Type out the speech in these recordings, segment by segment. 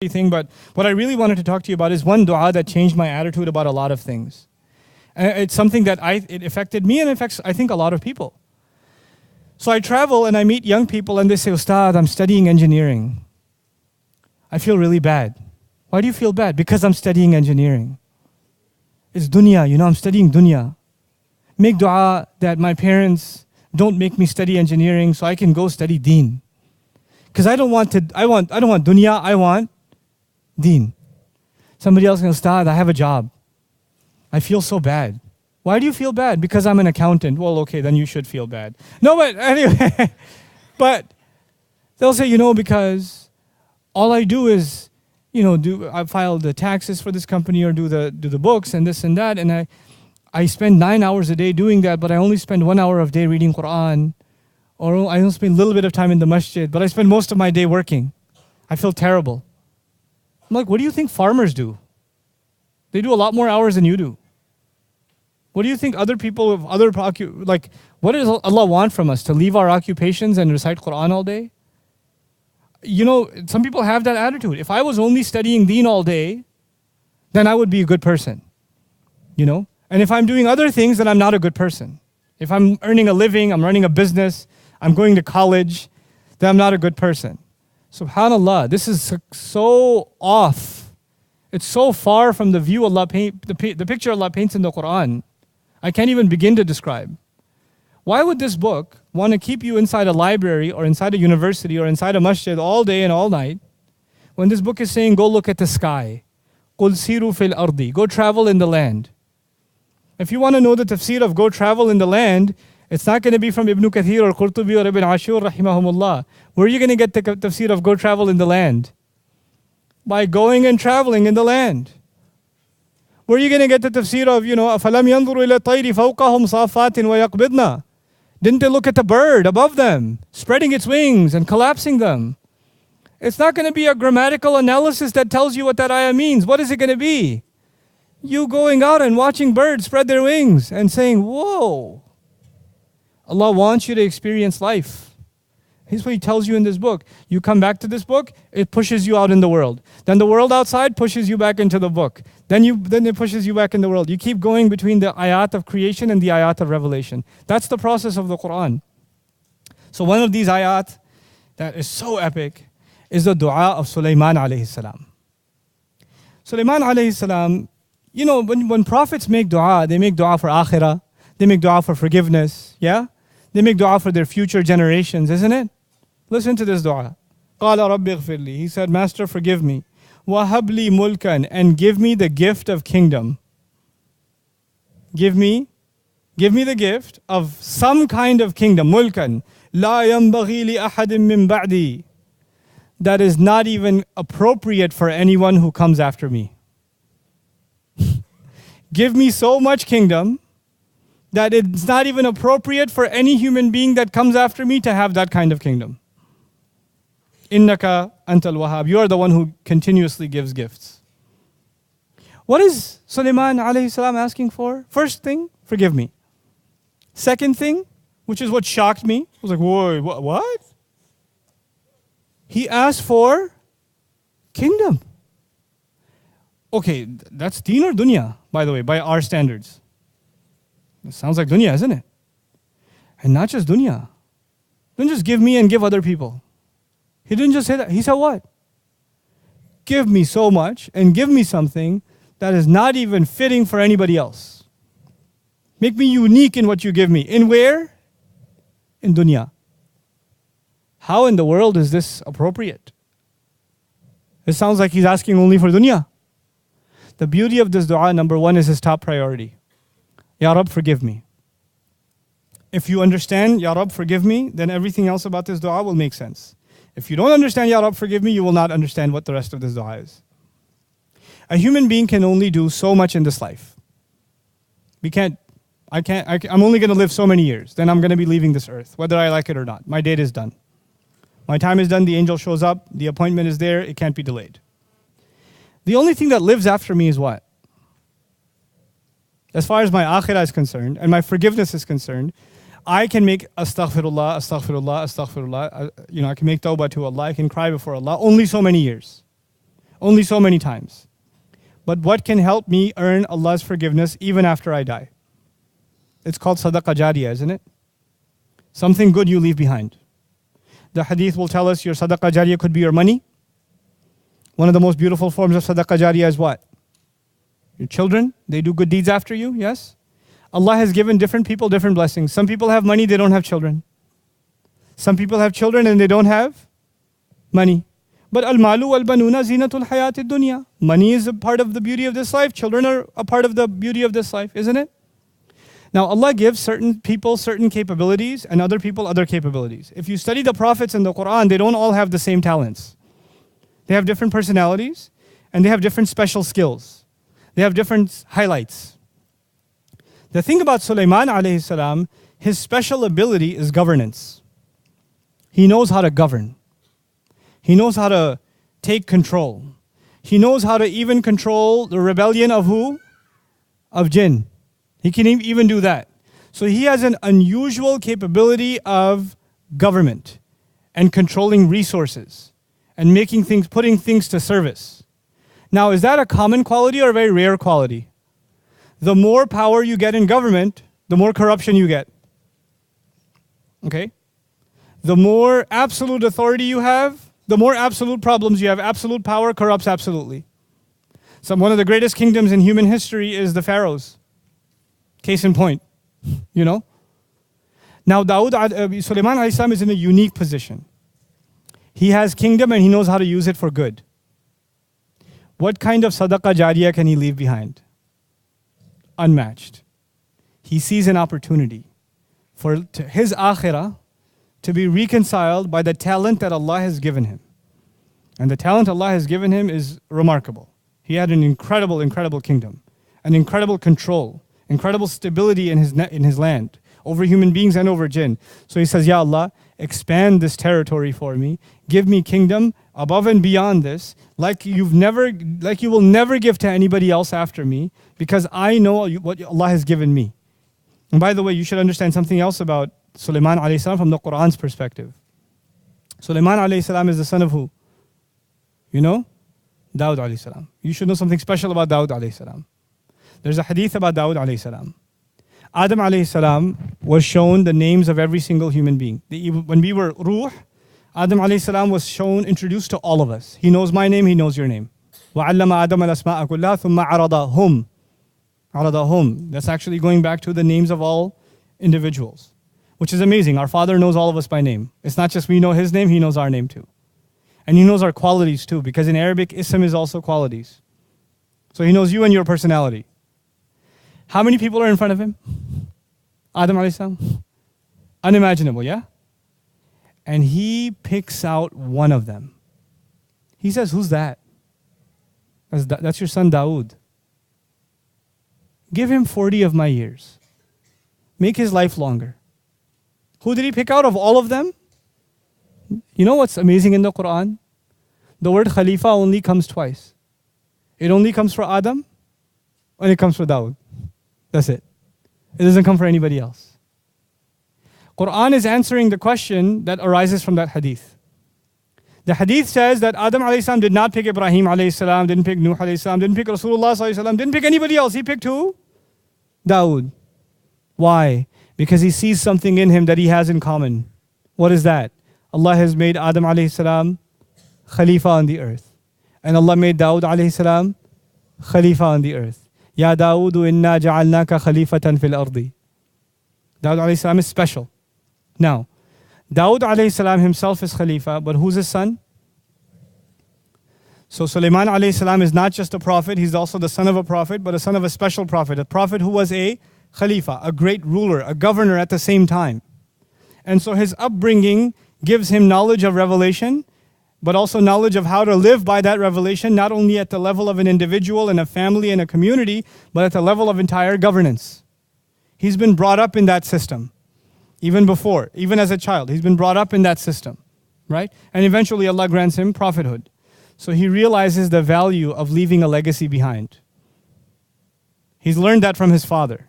thing, but what I really wanted to talk to you about is one dua that changed my attitude about a lot of things. It's something that it affected me and affects, I think, a lot of people. So I travel and I meet young people and they say, Ustad, I'm studying engineering. I feel really bad. Why do you feel bad? Because I'm studying engineering. It's dunya, I'm studying dunya. Make dua that my parents don't make me study engineering so I can go study deen. Because I don't want dunya, I want deen. Somebody else can Ustad, I have a job. I feel so bad. Why do you feel bad? Because I'm an accountant. Well, okay, then you should feel bad. No, but anyway, but they'll say, because all I do is, I file the taxes for this company or do the books and this and that, and I spend 9 hours a day doing that, but I only spend 1 hour of day reading Quran, or I only spend a little bit of time in the masjid, but I spend most of my day working. I feel terrible. I'm like, what do you think farmers do? They do a lot more hours than you do. What do you think other people of other what does Allah want from us? To leave our occupations and recite Quran all day? Some people have that attitude. If I was only studying deen all day, then I would be a good person. And if I'm doing other things, then I'm not a good person. If I'm earning a living, I'm running a business, I'm going to college, then I'm not a good person. SubhanAllah, this is so off. It's so far from the view Allah the picture Allah paints in the Quran. I can't even begin to describe. Why would this book want to keep you inside a library or inside a university or inside a masjid all day and all night when this book is saying, go look at the sky. قُلْ سِيرُوا فِي الْأَرْضِ. Go travel in the land. If you want to know the tafsir of go travel in the land, it's not going to be from Ibn Kathir or Qurtubi or Ibn Ashur rahimahumullah. Where are you going to get the tafsir of go travel in the land? By going and traveling in the land. Where are you going to get the tafsir of, أَفَلَمْ يَنْظُرُوا إِلَى الطَّيْرِ فَوْقَهُمْ صَافَاتٍ وَيَقْبِضْنَا. Didn't they look at the bird above them, spreading its wings and collapsing them? It's not going to be a grammatical analysis that tells you what that ayah means. What is it going to be? You going out and watching birds spread their wings and saying, whoa. Allah wants you to experience life. Here's what He tells you in this book. You come back to this book, it pushes you out in the world. Then the world outside pushes you back into the book. Then it pushes you back in the world. You keep going between the ayat of creation and the ayat of revelation. That's the process of the Quran. So one of these ayat that is so epic is the dua of Sulaiman alayhi salam. Sulaiman alayhi salam, when prophets make dua, they make dua for akhirah, they make dua for forgiveness, yeah? They make dua for their future generations, isn't it? Listen to this dua. قَالَ رَبِّ اغْفِرْ لِي. He said, Master, forgive me. وَهَبْ لِي مُلْكًا. And give me the gift of kingdom. Give me the gift of some kind of kingdom. مُلْكًا لَا يَنْبَغِي لِأَحَدٍ مِّن بَعْدِي. That is not even appropriate for anyone who comes after me. Give me so much kingdom that it's not even appropriate for any human being that comes after me to have that kind of kingdom. Innaka antal wahhab. You are the one who continuously gives gifts. What is Sulaiman alayhi salam asking for? First thing, forgive me. Second thing, which is what shocked me, I was like, whoa, what? He asked for kingdom. Okay, that's deen or dunya, by the way, by our standards. It sounds like dunya, isn't it? And not just dunya. Don't just give me and give other people. He didn't just say that. He said what? Give me so much and give me something that is not even fitting for anybody else. Make me unique in what you give me. In where? In dunya. How in the world is this appropriate? It sounds like he's asking only for dunya. The beauty of this dua, number one, is his top priority. Ya Rab, forgive me. If you understand, Ya Rab, forgive me, then everything else about this dua will make sense. If you don't understand, Ya Rab, forgive me, you will not understand what the rest of this dua is. A human being can only do so much in this life. I'm only going to live so many years. Then I'm going to be leaving this earth, whether I like it or not. My date is done. My time is done, the angel shows up, the appointment is there, it can't be delayed. The only thing that lives after me is what? As far as my akhirah is concerned and my forgiveness is concerned, I can make astaghfirullah, astaghfirullah, astaghfirullah. I can make tawbah to Allah. I can cry before Allah. Only so many years. Only so many times. But what can help me earn Allah's forgiveness even after I die? It's called sadaqah jariyah, isn't it? Something good you leave behind. The hadith will tell us your sadaqah jariyah could be your money. One of the most beautiful forms of sadaqah jariyah is what? Your children, they do good deeds after you, yes? Allah has given different people different blessings. Some people have money, they don't have children. Some people have children and they don't have money. But al-malu wal-banuna zinatul hayati dunya. Money is a part of the beauty of this life. Children are a part of the beauty of this life, isn't it? Now Allah gives certain people certain capabilities and other people other capabilities. If you study the prophets in the Quran, they don't all have the same talents. They have different personalities and they have different special skills. They have different highlights. The thing about Sulaiman alayhi salam, his special ability is governance. He knows how to govern. He knows how to take control. He knows how to even control the rebellion of who? Of jinn. He can even do that. So he has an unusual capability of government and controlling resources and making things, putting things to service. Now, is that a common quality or a very rare quality? The more power you get in government, the more corruption you get. Okay? The more absolute authority you have, the more absolute problems you have. Absolute power corrupts absolutely. So one of the greatest kingdoms in human history is the pharaohs. Case in point, you know. Now Sulaiman alayhi salam is in a unique position. He has kingdom and he knows how to use it for good. What kind of sadaqah jariyah can he leave behind? Unmatched. He sees an opportunity for his akhirah to be reconciled by the talent that Allah has given him. And the talent Allah has given him is remarkable. He had an incredible, incredible kingdom, an incredible control, incredible stability in his land, over human beings and over jinn. So he says, Ya Allah, expand this territory for me. Give me kingdom above and beyond this, like you will never give to anybody else after me, because I know what Allah has given me. And by the way, you should understand something else about Sulaiman alayhi salam from the Quran's perspective. Sulaiman alayhi salam is the son of who? You know? Dawud alayhi salam. You should know something special about Dawud alayhi salam. There's a hadith about Dawud alayhi salam. Adam alayhi salam was shown the names of every single human being. When we were ruh, Adam alayhi salam was introduced to all of us. He knows my name, he knows your name. وَعَلَّمَ آدَمَ الْأَسْمَاءَ كُلَّهَا ثُمَّ عَرَضَهُمْ. عَرَضَهُمْ. That's actually going back to the names of all individuals, which is amazing. Our Father knows all of us by name. It's not just we know His name, He knows our name too. And He knows our qualities too, because in Arabic, ism is also qualities. So He knows you and your personality. How many people are in front of Him? Adam alayhi salam? Unimaginable, yeah? And He picks out one of them. He says, who's that? That's your son Dawood. Give him 40 of my years. Make his life longer. Who did He pick out of all of them? You know what's amazing in the Quran? The word Khalifa only comes twice. It only comes for Adam and it comes for Dawood. That's it. It doesn't come for anybody else. Quran is answering the question that arises from that hadith. The hadith says that Adam alayhi salam did not pick Ibrahim alayhi salam, didn't pick Nuh alayhi salam, didn't pick Rasulullah sallallahu alayhi wasallam, didn't pick anybody else. He picked who? Dawood. Why? Because he sees something in him that he has in common. What is that? Allah has made Adam alayhi salam Khalifa on the earth. And Allah made Dawood alayhi salam Khalifa on the earth. Ya Dawudu inna ja'alnaka khalifatan fil ardi. Dawood alayhi salam is special. Now, Dawood alayhi salam himself is Khalifa, but who's his son? So Sulaiman alayhi salam is not just a prophet, he's also the son of a prophet, but a son of a special prophet. A prophet who was a Khalifa, a great ruler, a governor at the same time. And so his upbringing gives him knowledge of revelation, but also knowledge of how to live by that revelation, not only at the level of an individual and a family and a community, but at the level of entire governance. He's been brought up in that system. Even before, even as a child, he's been brought up in that system, right? And eventually Allah grants him prophethood. So he realizes the value of leaving a legacy behind. He's learned that from his father.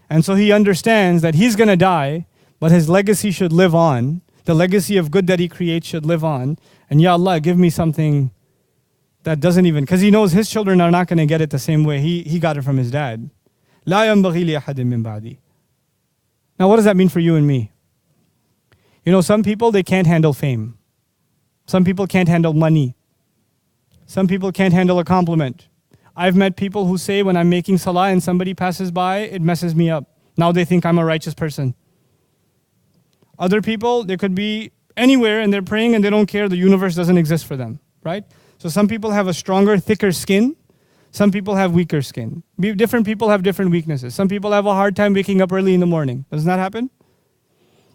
And so he understands that he's going to die, but his legacy should live on. The legacy of good that he creates should live on. And Ya Allah, give me something that doesn't even, because he knows his children are not going to get it the same way he got it from his dad. لا ينبغي لأحد من بعدي. Now what does that mean for you and me? You know, some people, they can't handle fame. Some people can't handle money. Some people can't handle a compliment. I've met people who say when I'm making salah and somebody passes by, it messes me up. Now they think I'm a righteous person. Other people, they could be anywhere and they're praying and they don't care, the universe doesn't exist for them, right? So some people have a stronger, thicker skin. Some people have weaker skin. Different people have different weaknesses. Some people have a hard time waking up early in the morning. Doesn't that happen?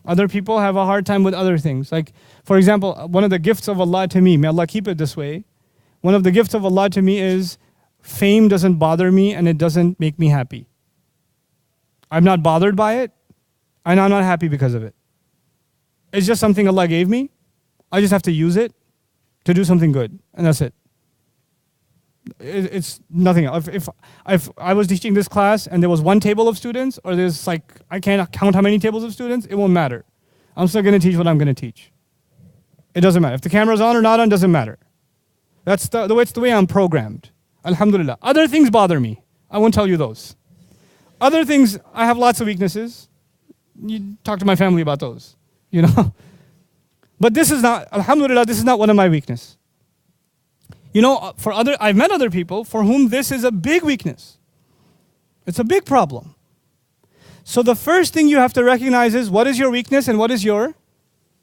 Other people have a hard time with other things. Like, for example, one of the gifts of Allah to me, may Allah keep it this way, one of the gifts of Allah to me is fame doesn't bother me and it doesn't make me happy. I'm not bothered by it and I'm not happy because of it. It's just something Allah gave me. I just have to use it to do something good, and that's it. It's nothing else. If I was teaching this class and there was one table of students, or there's like, I can't count how many tables of students, it won't matter. I'm still going to teach what I'm going to teach. It doesn't matter. If the camera's on or not on, doesn't matter. That's it's the way I'm programmed. Alhamdulillah. Other things bother me. I won't tell you those. Other things, I have lots of weaknesses. You talk to my family about those, you know. But this is not, alhamdulillah, this is not one of my weaknesses. You know, I've met other people for whom this is a big weakness. It's a big problem. So the first thing you have to recognize is what is your weakness and what is your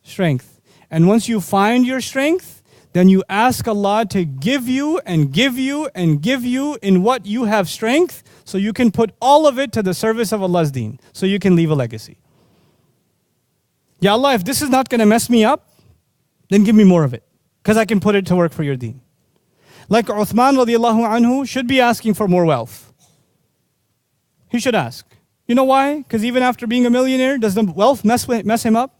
strength. And once you find your strength, then you ask Allah to give you and give you and give you in what you have strength, so you can put all of it to the service of Allah's deen, so you can leave a legacy. Ya Allah, if this is not going to mess me up, then give me more of it, because I can put it to work for your deen. Like Uthman radiallahu anhu should be asking for more wealth. He should ask. You know why? Because even after being a millionaire, does the wealth mess him up?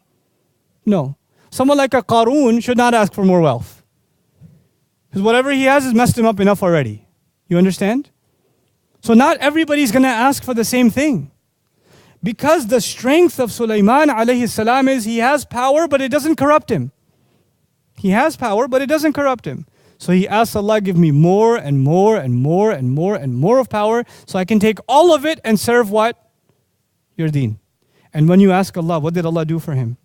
No. Someone like a Qarun should not ask for more wealth, because whatever he has messed him up enough already. You understand? So not everybody's going to ask for the same thing. Because the strength of Sulaiman alayhi salam is he has power, but it doesn't corrupt him. He has power, but it doesn't corrupt him. So he asks Allah, give me more and more and more and more and more of power, so I can take all of it and serve what? Your deen. And when you ask Allah, what did Allah do for him?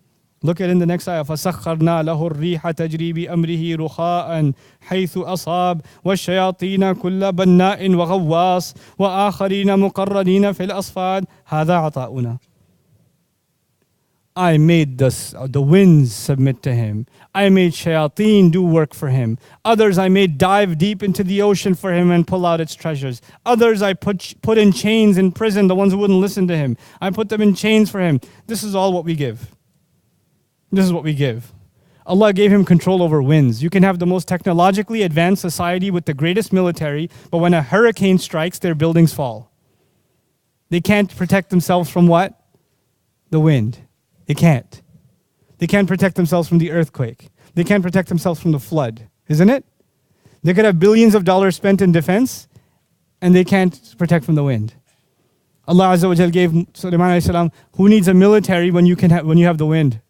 Look at in the next ayah. فَسَخَّرْنَا لَهُ الرِّيحَ تَجْرِي بِأَمْرِهِ رُخَاءً حَيْثُ أَصَابَ وَالشَّيَاطِينَ كُلَّ بَنَّاءٍ وَغَوَّاصٍ وَآخَرِينَ مُقَرَّنِينَ فِي الْأَصْفَادِ هَذَا عَطَاؤُنَا. I made the winds submit to him. I made shayateen do work for him. Others I made dive deep into the ocean for him and pull out its treasures. Others I put in chains in prison, the ones who wouldn't listen to him. I put them in chains for him. This is all what we give. This is what we give. Allah gave him control over winds. You can have the most technologically advanced society with the greatest military, but when a hurricane strikes, their buildings fall. They can't protect themselves from what? The wind. They can't. They can't protect themselves from the earthquake. They can't protect themselves from the flood. Isn't it? They could have billions of dollars spent in defense, and they can't protect from the wind. Allah Azza wa Jal gave Sulaiman alayhi salam, who needs a military when you have the wind?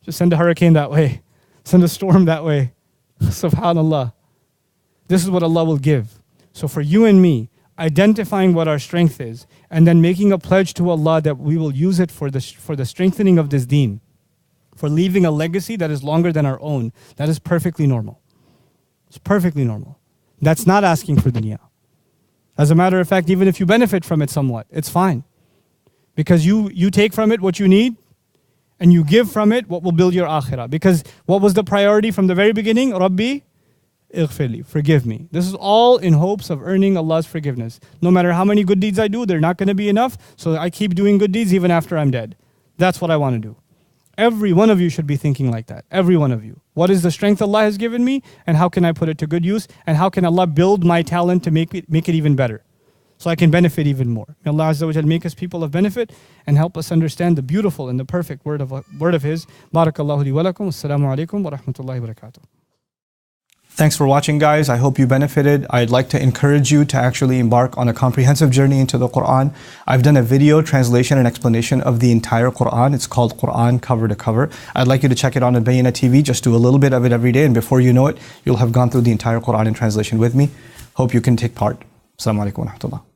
Just send a hurricane that way. Send a storm that way. Subhanallah. This is what Allah will give. So for you and me, identifying what our strength is, and then making a pledge to Allah that we will use it for the strengthening of this deen, for leaving a legacy that is longer than our own, that is perfectly normal. It's perfectly normal. That's not asking for dunya. As a matter of fact, even if you benefit from it somewhat, it's fine. Because you take from it what you need, and you give from it what will build your akhirah. Because what was the priority from the very beginning? Rabbi, ighfirli, forgive me. This is all in hopes of earning Allah's forgiveness. No matter how many good deeds I do, they're not going to be enough, so I keep doing good deeds even after I'm dead. That's what I want to do. Every one of you should be thinking like that. Every one of you. What is the strength Allah has given me, and how can I put it to good use, and how can Allah build my talent to make it even better, so I can benefit even more. May Allah Azza wa Jal make us people of benefit and help us understand the beautiful and the perfect word of His. Barakallahu li wa lakum. Assalamu alaikum wa rahmatullahi wa barakatuh. Thanks for watching, guys. I hope you benefited. I'd like to encourage you to actually embark on a comprehensive journey into the Quran. I've done a video translation and explanation of the entire Quran. It's called Quran Cover to Cover. I'd like you to check it on Bayyinah TV. Just do a little bit of it every day, and before you know it, you'll have gone through the entire Quran in translation with me. Hope you can take part. Assalamu alaikum wa rahmatullah.